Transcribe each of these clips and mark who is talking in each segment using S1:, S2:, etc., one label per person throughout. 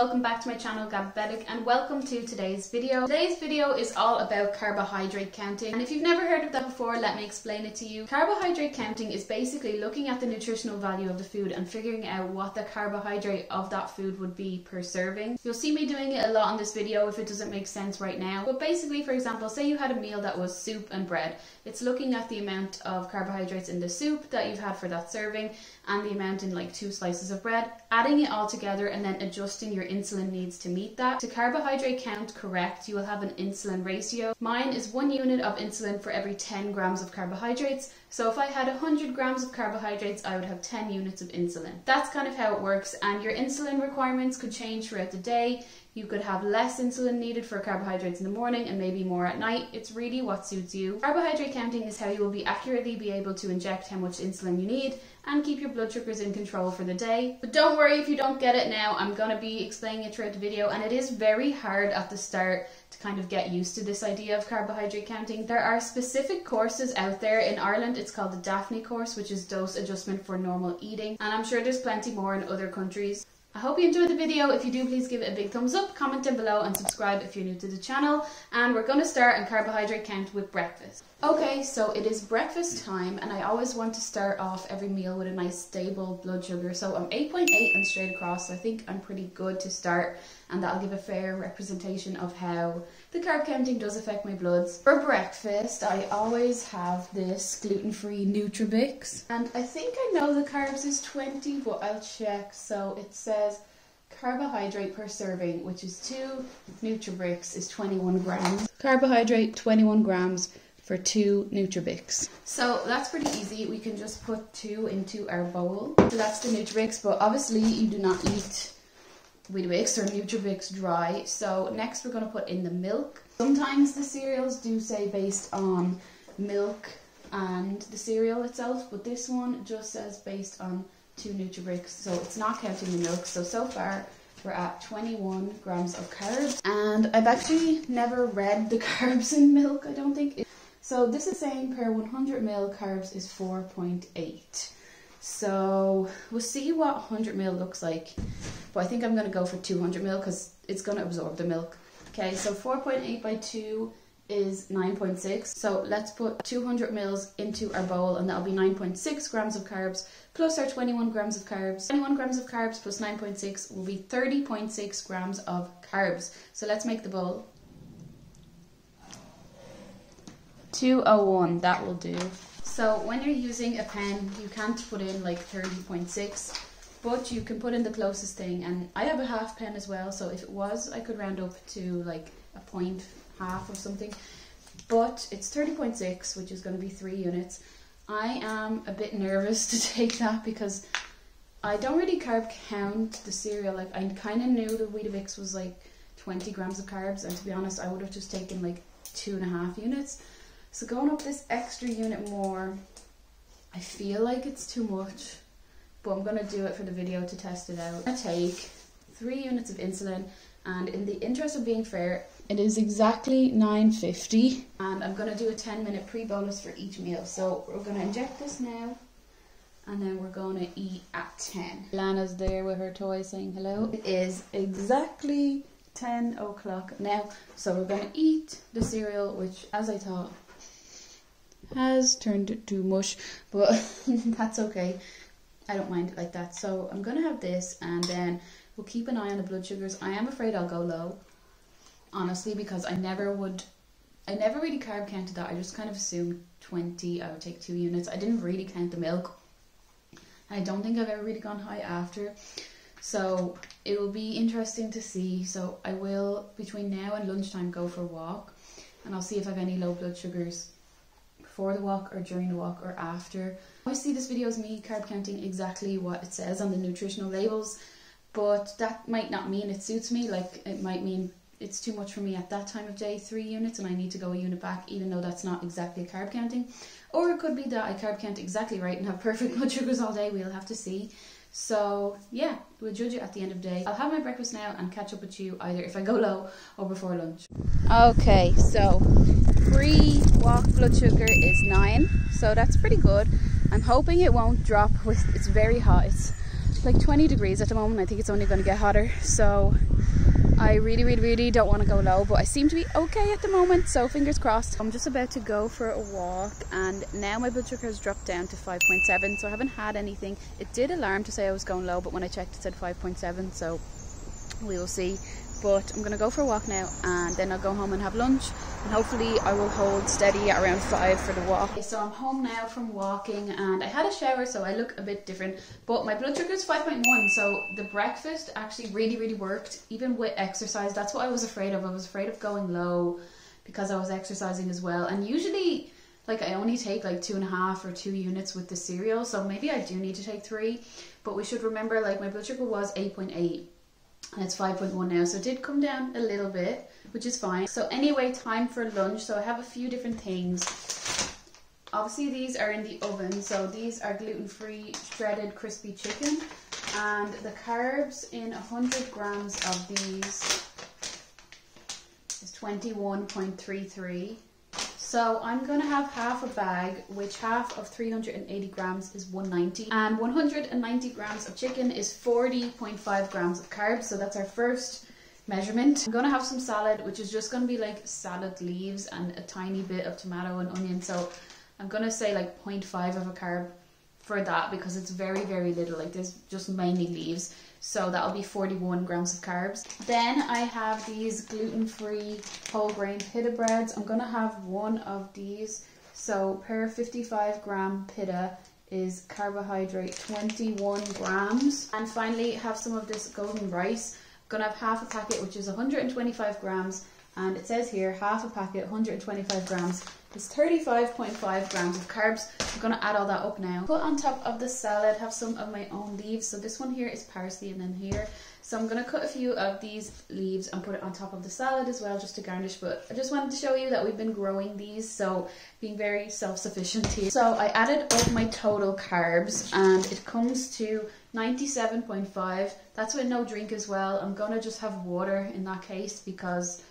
S1: welcome back to my channel Gabbabetic, and welcome to today's video. Today's video is all about carbohydrate counting, and if you've never heard of that before, let me explain it to you. Carbohydrate counting is basically looking at the nutritional value of the food and figuring out what the carbohydrate of that food would be per serving. You'll see me doing it a lot on this video if it doesn't make sense right now, but basically, for example, say you had a meal that was soup and bread. It's looking at the amount of carbohydrates in the soup that you've had for that serving and the amount in like 2 slices of bread, adding it all together and then adjusting your insulin needs to meet that. To carbohydrate count correct, you will have an insulin ratio. Mine is 1 unit of insulin for every 10 grams of carbohydrates. So if I had 100 grams of carbohydrates, I would have 10 units of insulin. That's kind of how it works, and your insulin requirements could change throughout the day. You could have less insulin needed for carbohydrates in the morning and maybe more at night. It's really what suits you. Carbohydrate counting is how you will be accurately be able to inject how much insulin you need and keep your blood sugars in control for the day. But don't worry if you don't get it now. I'm going to be explaining it throughout the video, and it is very hard at the start to kind of get used to this idea of carbohydrate counting. There are specific courses out there. In Ireland it's called the Daphne course, which is dose adjustment for normal eating, and I'm sure there's plenty more in other countries. I hope you enjoyed the video. If you do, please give it a big thumbs up, comment down below and subscribe if you're new to the channel. And we're going to start on carbohydrate count with breakfast. Okay, so it is breakfast time, and I always want to start off every meal with a nice stable blood sugar. So I'm 8.8 and straight across, so I think I'm pretty good to start, and that'll give a fair representation of how the carb counting does affect my bloods. For breakfast, I always have this gluten-free Nutribix, and I think I know the carbs is 20, but I'll check. So it says carbohydrate per serving, which is 2 Nutribix, is 21 grams. Carbohydrate 21 grams for 2 Nutribix. So that's pretty easy. We can just put 2 into our bowl. So that's the Nutribix, but obviously you do not eat Weetabix or Nutribix dry. So next we're going to put in the milk. Sometimes the cereals do say based on milk and the cereal itself, but this one just says based on 2 Nutribix, so it's not counting the milk. So far we're at 21 grams of carbs, and I've actually never read the carbs in milk, I don't think. So this is saying per 100 ml carbs is 4.8. So we'll see what 100 ml looks like, but I think I'm going to go for 200 ml because it's going to absorb the milk. Okay, so 4.8 by 2 is 9.6. So let's put 200 ml into our bowl, and that'll be 9.6 grams of carbs plus our 21 grams of carbs. 21 grams of carbs plus 9.6 will be 30.6 grams of carbs. So let's make the bowl. 201, that will do. So when you're using a pen, you can't put in like 30.6, but you can put in the closest thing, and I have a half pen as well, so if it was, I could round up to like a 0.5 or something, but it's 30.6, which is going to be 3 units. I am a bit nervous to take that because I don't really carb count the cereal. Like, I kind of knew the Weetabix was like 20 grams of carbs, and to be honest, I would have just taken like 2.5 units. So going up this extra unit more, I feel like it's too much, but I'm going to do it for the video to test it out. I'm going to take 3 units of insulin, and in the interest of being fair, it is exactly 9:50, and I'm going to do a 10-minute pre-bolus for each meal. So we're going to inject this now, and then we're going to eat at 10. Lana's there with her toy saying hello. It is exactly 10 o'clock now, so we're going to eat the cereal, which, as I thought, has turned to mush, but that's okay. I don't mind it like that. So I'm going to have this, and then we'll keep an eye on the blood sugars. I am afraid I'll go low, honestly, because I never really carb counted that. I just kind of assumed 20, I would take 2 units. I didn't really count the milk. I don't think I've ever really gone high after. So it will be interesting to see. So I will, between now and lunchtime, go for a walk, and I'll see if I have any low blood sugars before the walk or during the walk or after. Obviously this video is me carb counting exactly what it says on the nutritional labels, but that might not mean it suits me. Like, it might mean it's too much for me at that time of day, 3 units, and I need to go a unit back, even though that's not exactly carb counting. Or it could be that I carb count exactly right and have perfect blood sugars all day. We'll have to see. So yeah, we'll judge it at the end of the day. I'll have my breakfast now and catch up with you either if I go low or before lunch. Okay, so pre-walk blood sugar is 9, so that's pretty good. I'm hoping it won't drop. It's very hot. It's like 20 degrees at the moment. I think it's only going to get hotter, so I really don't want to go low, but I seem to be okay at the moment, so fingers crossed. I'm just about to go for a walk, and now my blood sugar has dropped down to 5.7, so I haven't had anything. It did alarm to say I was going low, but when I checked it said 5.7, so we will see. But I'm going to go for a walk now, and then I'll go home and have lunch, and hopefully I will hold steady at around 5 for the walk. Okay, so I'm home now from walking, and I had a shower, so I look a bit different, but my blood sugar is 5.1, so the breakfast actually really worked, even with exercise. That's what I was afraid of. I was afraid of going low because I was exercising as well, and usually like I only take like 2.5 or 2 units with the cereal, so maybe I do need to take 3, but we should remember like my blood sugar was 8.8. and it's 5.1 now, so it did come down a little bit, which is fine. So anyway, time for lunch. So I have a few different things. Obviously these are in the oven, so these are gluten-free shredded crispy chicken, and the carbs in 100 grams of these is 21.33. So I'm going to have half a bag, which half of 380 grams is 190, and 190 grams of chicken is 40.5 grams of carbs, so that's our first measurement. I'm going to have some salad, which is just going to be like salad leaves and a tiny bit of tomato and onion, so I'm going to say like 0.5 of a carb for that, because it's very little, like there's just mainly leaves. So that'll be 41 grams of carbs. Then I have these gluten-free whole grain pita breads. I'm gonna have one of these. So per 55 gram pita is carbohydrate 21 grams. And finally have some of this golden rice. I'm gonna have half a packet, which is 125 grams. And it says here, half a packet, 125 grams. It's 35.5 grams of carbs. I'm gonna add all that up now. Put on top of the salad, have some of my own leaves. So this one here is parsley, and then here. So I'm gonna cut a few of these leaves and put it on top of the salad as well, just to garnish. But I just wanted to show you that we've been growing these, so being very self-sufficient here. So I added up my total carbs, and it comes to 97.5. That's with no drink as well. I'm gonna just have water in that case, because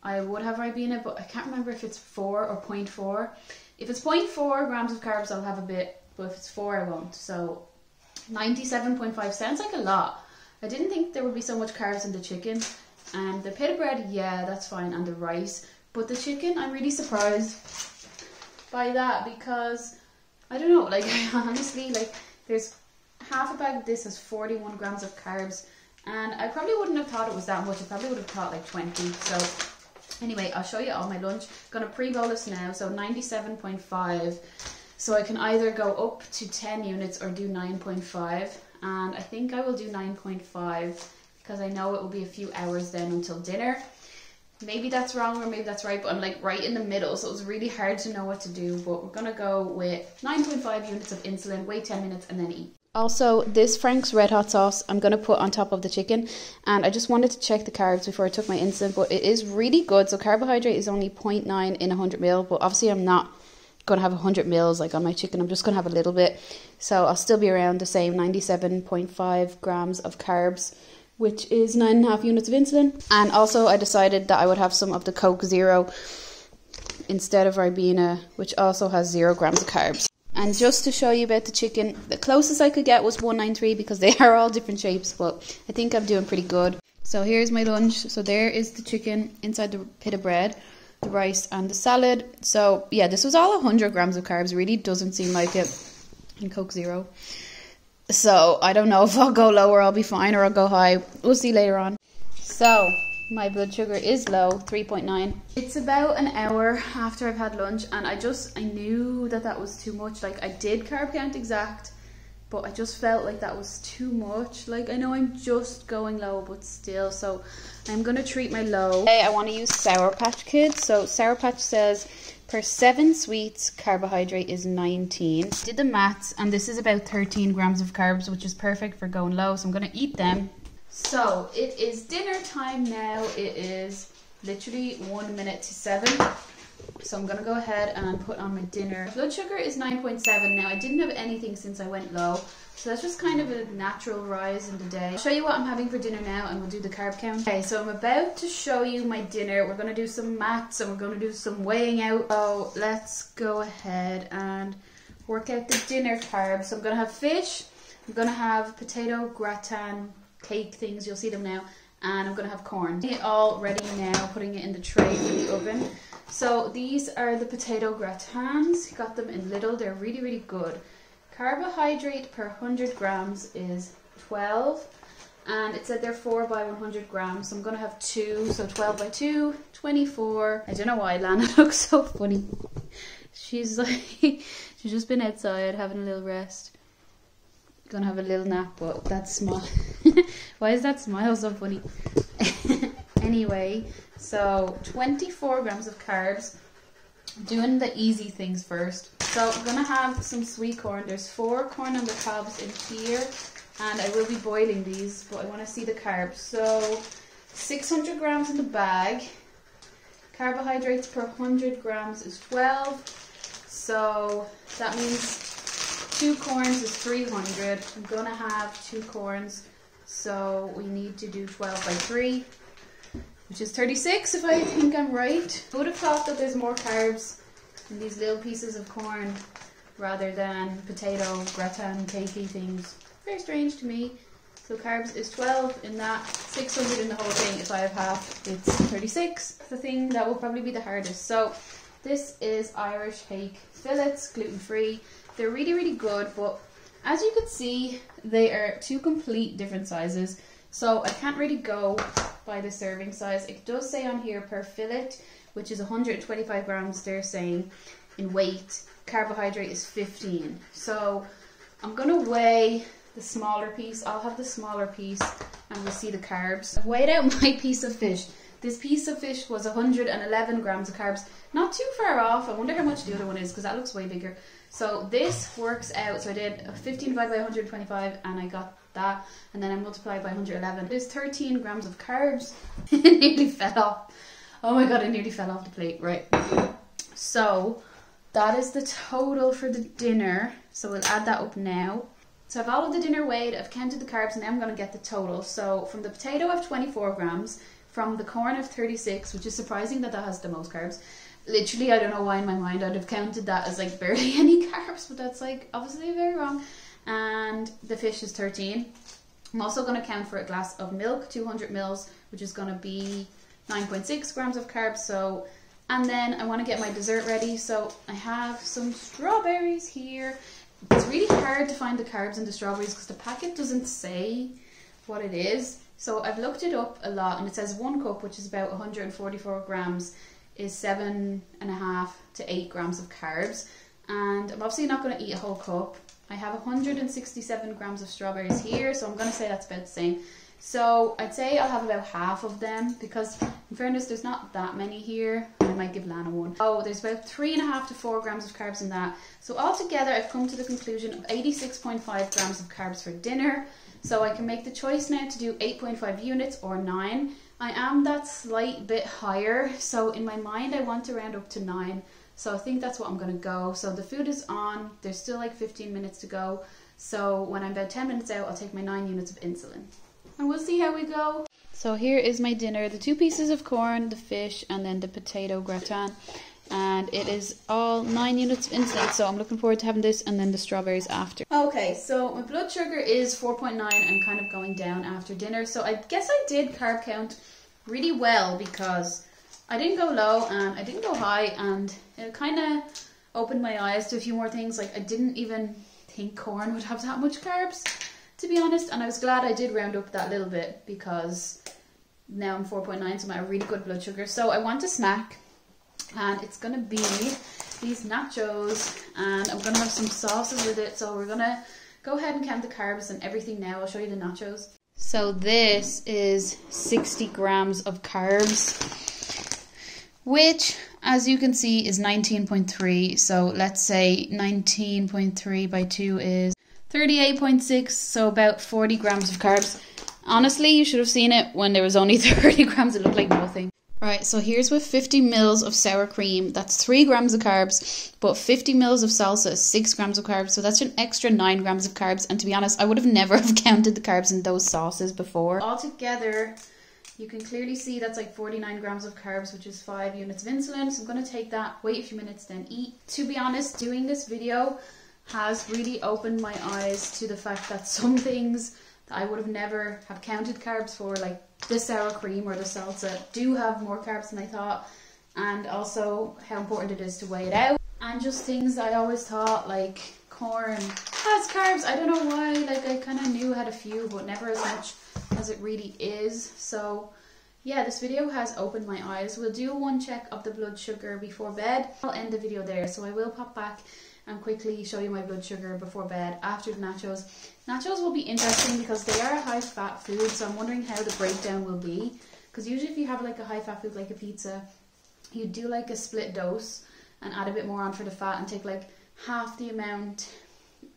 S1: I would have Ribena, but I can't remember if it's 4 or 0.4. If it's 0.4 grams of carbs, I'll have a bit, but if it's 4, I won't. So 97.5 sounds like a lot. I didn't think there would be so much carbs in the chicken. And the pita bread, yeah, that's fine, and the rice. But the chicken, I'm really surprised by that, because, I don't know, like, honestly, like, there's half a bag of this has 41 grams of carbs, and I probably wouldn't have thought it was that much. I probably would have thought like 20, so anyway, I'll show you all my lunch. I'm going to pre-bolus now, so 97.5. So I can either go up to 10 units or do 9.5. And I think I will do 9.5 because I know it will be a few hours then until dinner. Maybe that's wrong or maybe that's right, but I'm like right in the middle, so it was really hard to know what to do. But we're going to go with 9.5 units of insulin, wait 10 minutes and then eat. Also, this Frank's Red Hot sauce I'm going to put on top of the chicken, and I just wanted to check the carbs before I took my insulin, but it is really good. So carbohydrate is only 0.9 in 100 ml, but obviously I'm not going to have 100 mils like on my chicken. I'm just going to have a little bit, so I'll still be around the same 97.5 grams of carbs, which is 9.5 units of insulin. And also I decided that I would have some of the Coke Zero instead of Ribena, which also has 0 grams of carbs. And just to show you about the chicken, the closest I could get was 193 because they are all different shapes, but I think I'm doing pretty good. So here's my lunch. So there is the chicken inside the pita bread, the rice and the salad. So yeah, this was all 100 grams of carbs. Really doesn't seem like it in Coke Zero. So I don't know if I'll go low or I'll be fine, or I'll go high. We'll see later on. So my blood sugar is low, 3.9. It's about an hour after I've had lunch, and I knew that was too much. Like, I did carb count exact, but I just felt like that was too much. Like, I know I'm just going low, but still. So I'm gonna treat my low. Today I want to use Sour Patch Kids. So Sour Patch says per 7 sweets carbohydrate is 19. Did the maths, and this is about 13 grams of carbs, which is perfect for going low. So I'm gonna eat them. So it is dinner time now. It is literally 1 minute to 7. So I'm gonna go ahead and put on my dinner. Blood sugar is 9.7 now. I didn't have anything since I went low, so that's just kind of a natural rise in the day. I'll show you what I'm having for dinner now, and we'll do the carb count. Okay, so I'm about to show you my dinner. We're gonna do some maths and we're gonna do some weighing out. So let's go ahead and work out the dinner carbs. So I'm gonna have fish. I'm going to have potato gratin cake things, you'll see them now, and I'm going to have corn. Getting it all ready now, putting it in the tray for the oven. So these are the potato gratins. Got them in little, they're really, really good. Carbohydrate per 100 grams is 12, and it said they're 4 by 100 grams, so I'm going to have 2, so 12 by 2, 24. I don't know why Lana looks so funny. She's like, she's just been outside having a little rest. Gonna have a little nap, but that smile. Why is that smile so funny? Anyway, so 24 grams of carbs. Doing the easy things first. So I'm gonna have some sweet corn. There's 4 corn on the cobs in here, and I will be boiling these, but I want to see the carbs. So 600 grams in the bag. Carbohydrates per 100 grams is 12. So that means 2 corns is 300. I'm going to have 2 corns, so we need to do 12 by 3, which is 36 if I think I'm right. I would have thought that there's more carbs in these little pieces of corn rather than potato gratin cakey things. Very strange to me. So carbs is 12 in that, 600 in the whole thing. If I have half, it's 36. The thing that will probably be the hardest. So this is Irish hake fillets, gluten-free. They're really, really good, but as you can see, they are 2 complete different sizes. So I can't really go by the serving size. It does say on here per fillet, which is 125 grams, they're saying, in weight. Carbohydrate is 15. So I'm going to weigh the smaller piece. I'll have the smaller piece and we'll see the carbs. I've weighed out my piece of fish. This piece of fish was 111 grams of carbs. Not too far off. I wonder how much the other one is, because that looks way bigger. So this works out. So I did 15 divided by 125 and I got that. And then I multiplied by 111. There's 13 grams of carbs. It nearly fell off. Oh my god, it nearly fell off the plate. Right. So that is the total for the dinner. So we'll add that up now. So I've all of the dinner weighed. I've counted the carbs, and now I'm going to get the total. So from the potato I have 24 grams. From the corn of 36, which is surprising that that has the most carbs. Literally, I don't know why in my mind I'd have counted that as like barely any carbs, but that's like obviously very wrong. And the fish is 13. I'm also going to count for a glass of milk, 200 mils, which is going to be 9.6 grams of carbs. So, and then I want to get my dessert ready. So I have some strawberries here. It's really hard to find the carbs in the strawberries because the packet doesn't say what it is. So I've looked it up a lot, and it says 1 cup, which is about 144 grams, is 7.5 to 8 grams of carbs. And I'm obviously not going to eat a whole cup. I have 167 grams of strawberries here, so I'm going to say that's about the same. So I'd say I'll have about half of them, because in fairness, there's not that many here. I might give Lana one. Oh, there's about 3.5 to 4 grams of carbs in that. So altogether, I've come to the conclusion of 86.5 grams of carbs for dinner. So I can make the choice now to do 8.5 units or 9. I am that slight bit higher, so in my mind I want to round up to 9. So I think that's what I'm going to go. So the food is on, there's still like 15 minutes to go. So when I'm about 10 minutes out, I'll take my 9 units of insulin. And we'll see how we go. So here is my dinner, the 2 pieces of corn, the fish, and then the potato gratin. And it is all 9 units of insulin, so I'm looking forward to having this and then the strawberries after. Okay, so my blood sugar is 4.9 and kind of going down after dinner. So I guess I did carb count really well, because I didn't go low and I didn't go high, and it kind of opened my eyes to a few more things. Like, I didn't even think corn would have that much carbs, to be honest, and I was glad I did round up that little bit, because now I'm 4.9, so I'm at a really good blood sugar. So I want a snack. And it's going to be these nachos, and I'm going to have some sauces with it. So we're going to go ahead and count the carbs and everything now. I'll show you the nachos. So this is 60 grams of carbs, which, as you can see, is 19.3. So let's say 19.3 by 2 is 38.6. So about 40 grams of carbs. Honestly, you should have seen it when there was only 30 grams. It looked like nothing. Right, so here's with 50 mils of sour cream. That's 3 grams of carbs, but 50 mils of salsa is 6 grams of carbs. So that's an extra 9 grams of carbs. And to be honest, I would have never have counted the carbs in those sauces before. Altogether, you can clearly see that's like 49 grams of carbs, which is 5 units of insulin. So I'm going to take that, wait a few minutes, then eat. To be honest, doing this video, has really opened my eyes to the fact that some things that I would have never have counted carbs for, like the sour cream or the salsa, do have more carbs than I thought, and also how important it is to weigh it out. And just things that I always thought, like corn has carbs. I don't know why, like I kind of knew it had a few, but never as much as it really is. So yeah, this video has opened my eyes. We'll do one check of the blood sugar before bed. I'll end the video there, so I will pop back and quickly show you my blood sugar before bed after the nachos. Nachos will be interesting because they are a high fat food, so I'm wondering how the breakdown will be. Because usually if you have like a high fat food like a pizza, you do like a split dose and add a bit more on for the fat and take like half the amount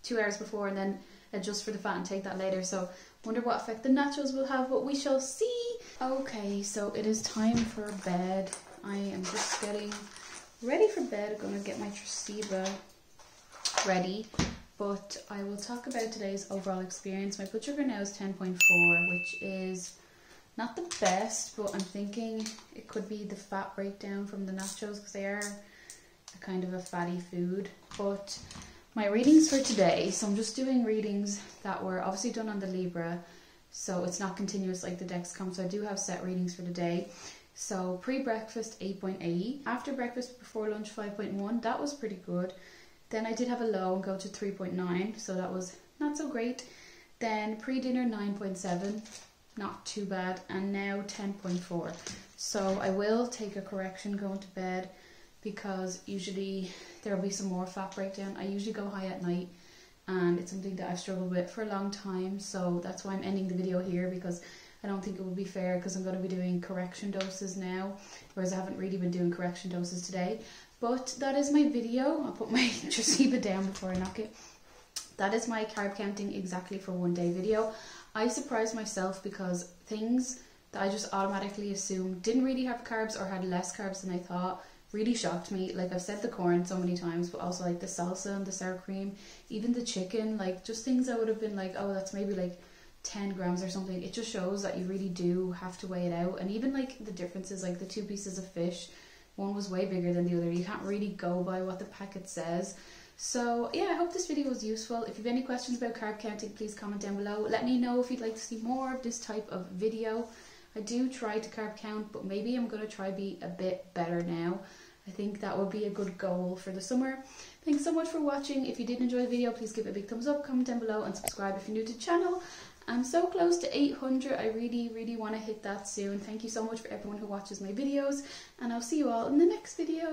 S1: 2 hours before and then adjust for the fat and take that later. So wonder what effect the nachos will have, but we shall see. Okay, so it is time for bed. I am just getting ready for bed. I'm gonna get my Tresiba ready, but I will talk about today's overall experience. My blood sugar now is 10.4, which is not the best, but I'm thinking it could be the fat breakdown from the nachos because they are a kind of a fatty food. But my readings for today, so I'm just doing readings that were obviously done on the Libra, so it's not continuous like the Dexcom, so I do have set readings for the day. So pre-breakfast 8.8, after breakfast before lunch 5.1, that was pretty good. Then I did have a low and go to 3.9, so that was not so great. Then pre-dinner 9.7, not too bad, and now 10.4. So I will take a correction going to bed because usually there will be some more fat breakdown. I usually go high at night and it's something that I've struggled with for a long time, so that's why I'm ending the video here, because I don't think it would be fair because I'm going to be doing correction doses now, whereas I haven't really been doing correction doses today. But that is my video. I'll put my Tresiba down before I knock it. That is my carb counting exactly for one day video. I surprised myself because things that I just automatically assumed didn't really have carbs or had less carbs than I thought really shocked me. Like I've said the corn so many times, but also like the salsa and the sour cream, even the chicken, like just things I would have been like, oh, that's maybe like 10 grams or something. It just shows that you really do have to weigh it out. And even like the differences, like the 2 pieces of fish, one was way bigger than the other. You can't really go by what the packet says. So yeah, I hope this video was useful. If you have any questions about carb counting, please comment down below. Let me know if you'd like to see more of this type of video. I do try to carb count, but maybe I'm going to try be a bit better now. I think that would be a good goal for the summer. Thanks so much for watching. If you did enjoy the video, please give it a big thumbs up, comment down below and subscribe if you're new to the channel. I'm so close to 800. I really want to hit that soon. Thank you so much for everyone who watches my videos, and I'll see you all in the next video.